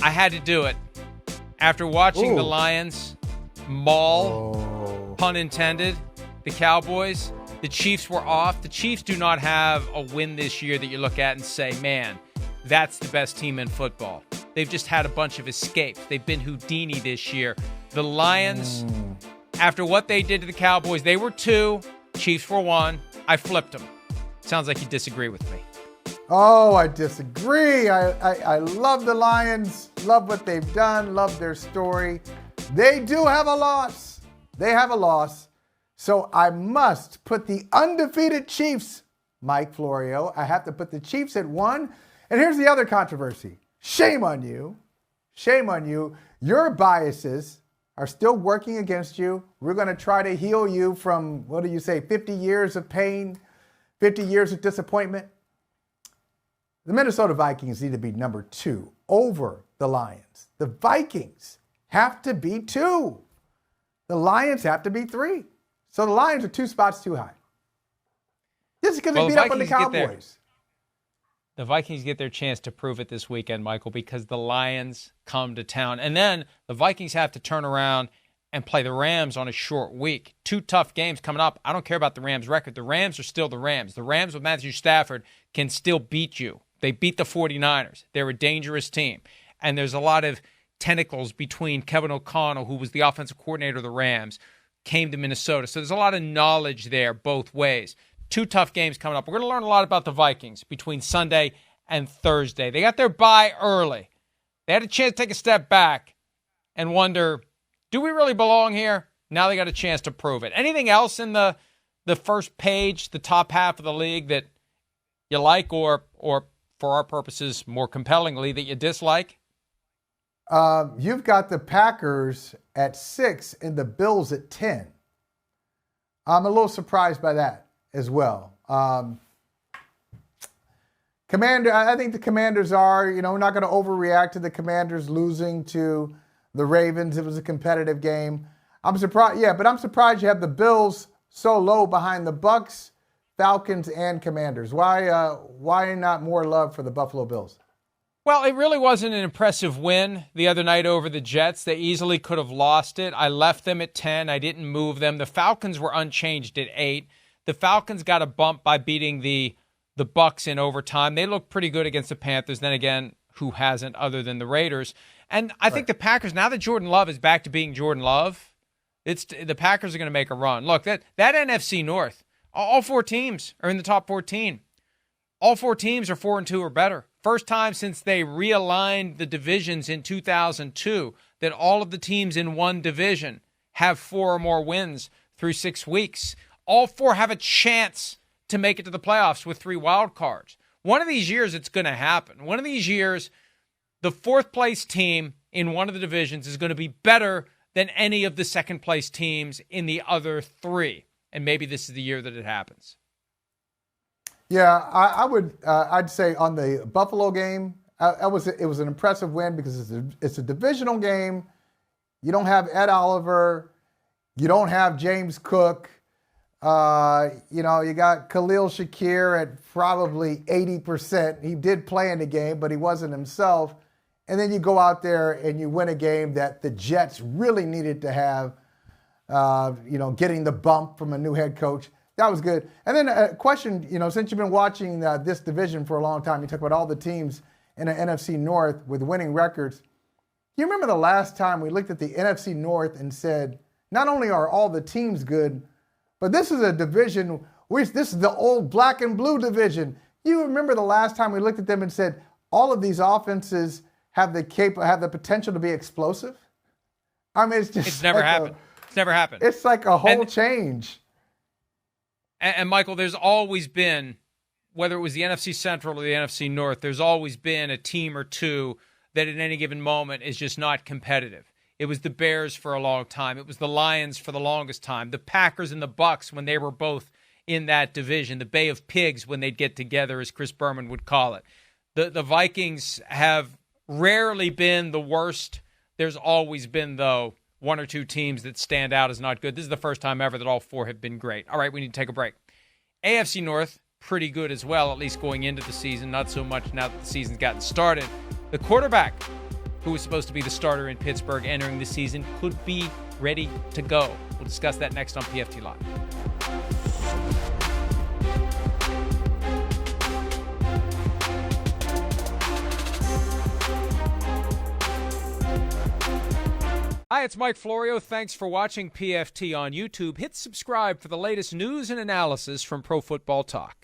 I had to do it. After watching the Lions maul, pun intended, the Cowboys, the Chiefs were off. The Chiefs do not have a win this year that you look at and say, man, that's the best team in football. They've just had a bunch of escapes. They've been Houdini this year. The Lions, after what they did to the Cowboys, they were 2, Chiefs were 1. I flipped them. Sounds like you disagree with me. Oh, I disagree. I love the Lions, love what they've done, love their story. They do have a loss. They have a loss. So I must put the undefeated Chiefs, Mike Florio. I have to put the Chiefs at 1. And here's the other controversy. Shame on you. Shame on you. Your biases are still working against you. We're going to try to heal you from, 50 years of pain, 50 years of disappointment. The Minnesota Vikings need to be number 2 over the Lions. The Vikings have to be 2. The Lions have to be 3. So the Lions are 2 spots too high. This is going to beat up on the Cowboys. The Vikings get their chance to prove it this weekend, Michael, because the Lions come to town. And then the Vikings have to turn around and play the Rams on a short week. 2 tough games coming up. I don't care about the Rams' record. The Rams are still the Rams. The Rams with Matthew Stafford can still beat you. They beat the 49ers. They're a dangerous team. And there's a lot of tentacles between Kevin O'Connell, who was the offensive coordinator of the Rams, came to Minnesota. So there's a lot of knowledge there both ways. 2 tough games coming up. We're going to learn a lot about the Vikings between Sunday and Thursday. They got their bye early. They had a chance to take a step back and wonder, do we really belong here? Now they got a chance to prove it. Anything else in the first page, the top half of the league that you like or for our purposes, more compellingly, that you dislike? You've got the Packers at 6 and the Bills at 10. I'm a little surprised by that as well. I think the Commanders are, we're not going to overreact to the Commanders losing to the Ravens. It was a competitive game. I'm surprised, but I'm surprised you have the Bills so low behind the Bucks, Falcons, and Commanders. Why not more love for the Buffalo Bills? Well, it really wasn't an impressive win the other night over the Jets. They easily could have lost it. I left them at 10. I didn't move them. The Falcons were unchanged at 8. The Falcons got a bump by beating the Bucks in overtime. They looked pretty good against the Panthers. Then again, who hasn't other than the Raiders? And I think the Packers, now that Jordan Love is back to being Jordan Love, the Packers are going to make a run. Look, that NFC North, all 4 teams are in the top 14. All 4 teams are 4-2 or better. First time since they realigned the divisions in 2002 that all of the teams in one division have 4 or more wins through 6 weeks. All 4 have a chance to make it to the playoffs with 3 wild cards. One of these years, it's going to happen. One of these years, the 4th place team in one of the divisions is going to be better than any of the 2nd place teams in the other 3. And maybe this is the year that it happens. Yeah, I'd say on the Buffalo game, it was an impressive win because it's a divisional game. You don't have Ed Oliver. You don't have James Cook. You got Khalil Shakir at probably 80%. He did play in the game, but he wasn't himself. And then you go out there and you win a game that the Jets really needed to have, getting the bump from a new head coach. That was good. And then a question, since you've been watching this division for a long time, you talk about all the teams in the NFC North with winning records. Do you remember the last time we looked at the NFC North and said, not only are all the teams good, but this is a division, this is the old black and blue division. You remember the last time we looked at them and said, all of these offenses have the potential to be explosive? I mean, it's never happened. It's never happened. It's like a whole change. And Michael, there's always been, whether it was the NFC Central or the NFC North, there's always been a team or two that at any given moment is just not competitive. It was the Bears for a long time. It was the Lions for the longest time. The Packers and the Bucks when they were both in that division. The Bay of Pigs when they'd get together, as Chris Berman would call it. The Vikings have rarely been the worst. There's always been, though, 1 or 2 teams that stand out as not good. This is the first time ever that all 4 have been great. All right, we need to take a break. AFC North, pretty good as well, at least going into the season. Not so much now that the season's gotten started. The quarterback who was supposed to be the starter in Pittsburgh entering the season, could be ready to go. We'll discuss that next on PFT Live. Hi, it's Mike Florio. Thanks for watching PFT on YouTube. Hit subscribe for the latest news and analysis from Pro Football Talk.